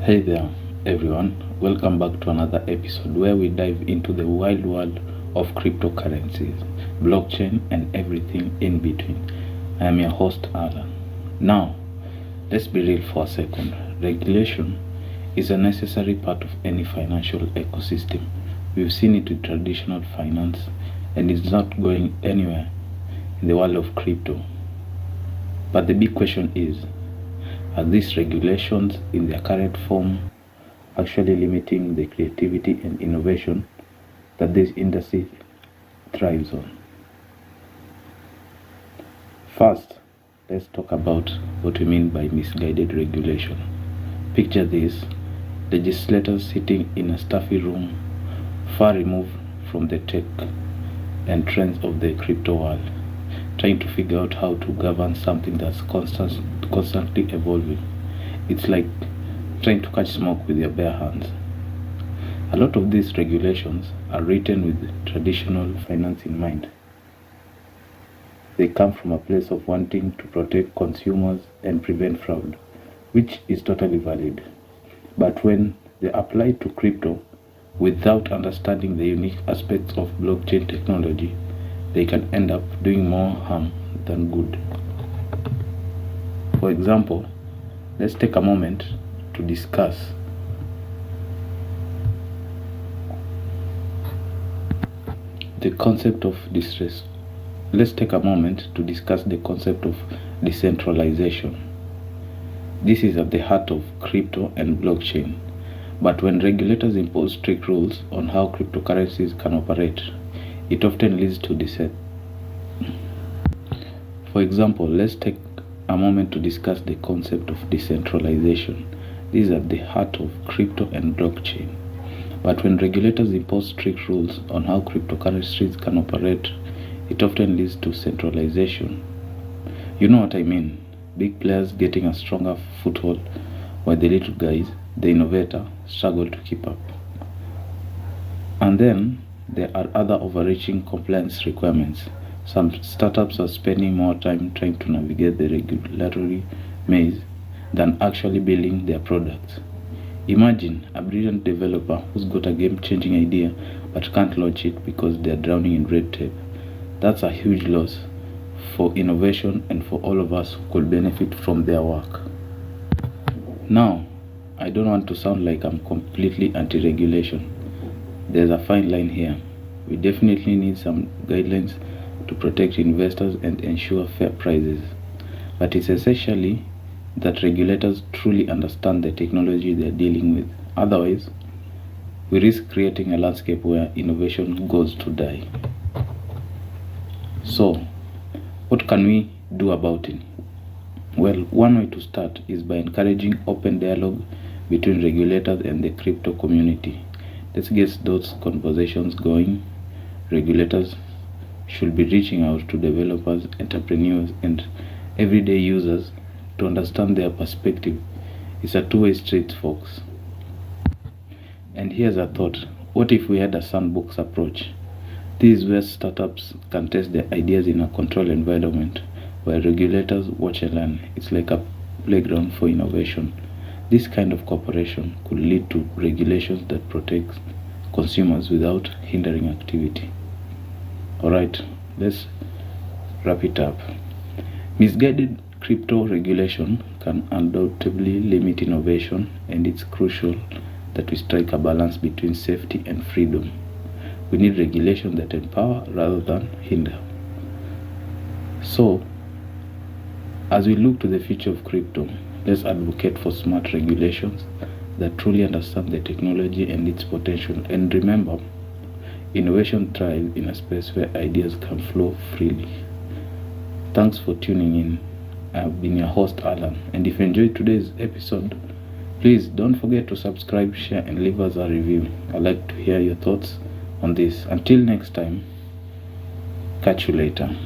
Hey there, everyone. Welcome back to another episode where we dive into the wild world of cryptocurrencies, blockchain, and everything in between. I am your host, Alan. Now, let's be real for a second. Regulation is a necessary part of any financial ecosystem. We've seen it with traditional finance, and it's not going anywhere in the world of crypto. But the big question is, are these regulations in their current form actually limiting the creativity and innovation that this industry thrives on? First, let's talk about what we mean by misguided regulation. Picture this: legislators sitting in a stuffy room far removed from the tech and trends of the crypto world, trying to figure out how to govern something that's constantly evolving. It's like trying to catch smoke with your bare hands. A lot of these regulations are written with traditional finance in mind. They come from a place of wanting to protect consumers and prevent fraud, which is totally valid. But when they apply to crypto without understanding the unique aspects of blockchain technology, they can end up doing more harm than good. For example, let's take a moment to discuss the concept of distress. Let's take a moment to discuss the concept of decentralization. This is at the heart of crypto and blockchain. But when regulators impose strict rules on how cryptocurrencies can operate, it often leads to dissent. For example, let's take a moment to discuss the concept of decentralization. This is at the heart of crypto and blockchain. But when regulators impose strict rules on how cryptocurrencies can operate, it often leads to centralization. You know what I mean? Big players getting a stronger foothold, while the little guys, the innovator, struggle to keep up. And then there are other overreaching compliance requirements. Some startups are spending more time trying to navigate the regulatory maze than actually building their products. Imagine a brilliant developer who's got a game-changing idea but can't launch it because they're drowning in red tape. That's a huge loss for innovation and for all of us who could benefit from their work. Now, I don't want to sound like I'm completely anti-regulation. There's a fine line here. We definitely need some guidelines to protect investors and ensure fair prices. But it's essentially that regulators truly understand the technology they're dealing with. Otherwise, we risk creating a landscape where innovation goes to die. So, what can we do about it? Well, one way to start is by encouraging open dialogue between regulators and the crypto community. Let's get those conversations going. Regulators should be reaching out to developers, entrepreneurs, and everyday users to understand their perspective. It's a two-way street, folks. And here's a thought: what if we had a sandbox approach? This is where startups can test their ideas in a controlled environment, where regulators watch and learn. It's like a playground for innovation. This kind of cooperation could lead to regulations that protect consumers without hindering activity. Alright, let's wrap it up. Misguided crypto regulation can undoubtedly limit innovation, and it's crucial that we strike a balance between safety and freedom. We need regulation that empower rather than hinder. So, as we look to the future of crypto, let's advocate for smart regulations that truly understand the technology and its potential. And remember, innovation thrives in a space where ideas can flow freely. Thanks for tuning in. I've been your host, Alan, and if you enjoyed today's episode, please don't forget to subscribe, share, and leave us a review. I'd like to hear your thoughts on this. Until next time, catch you later.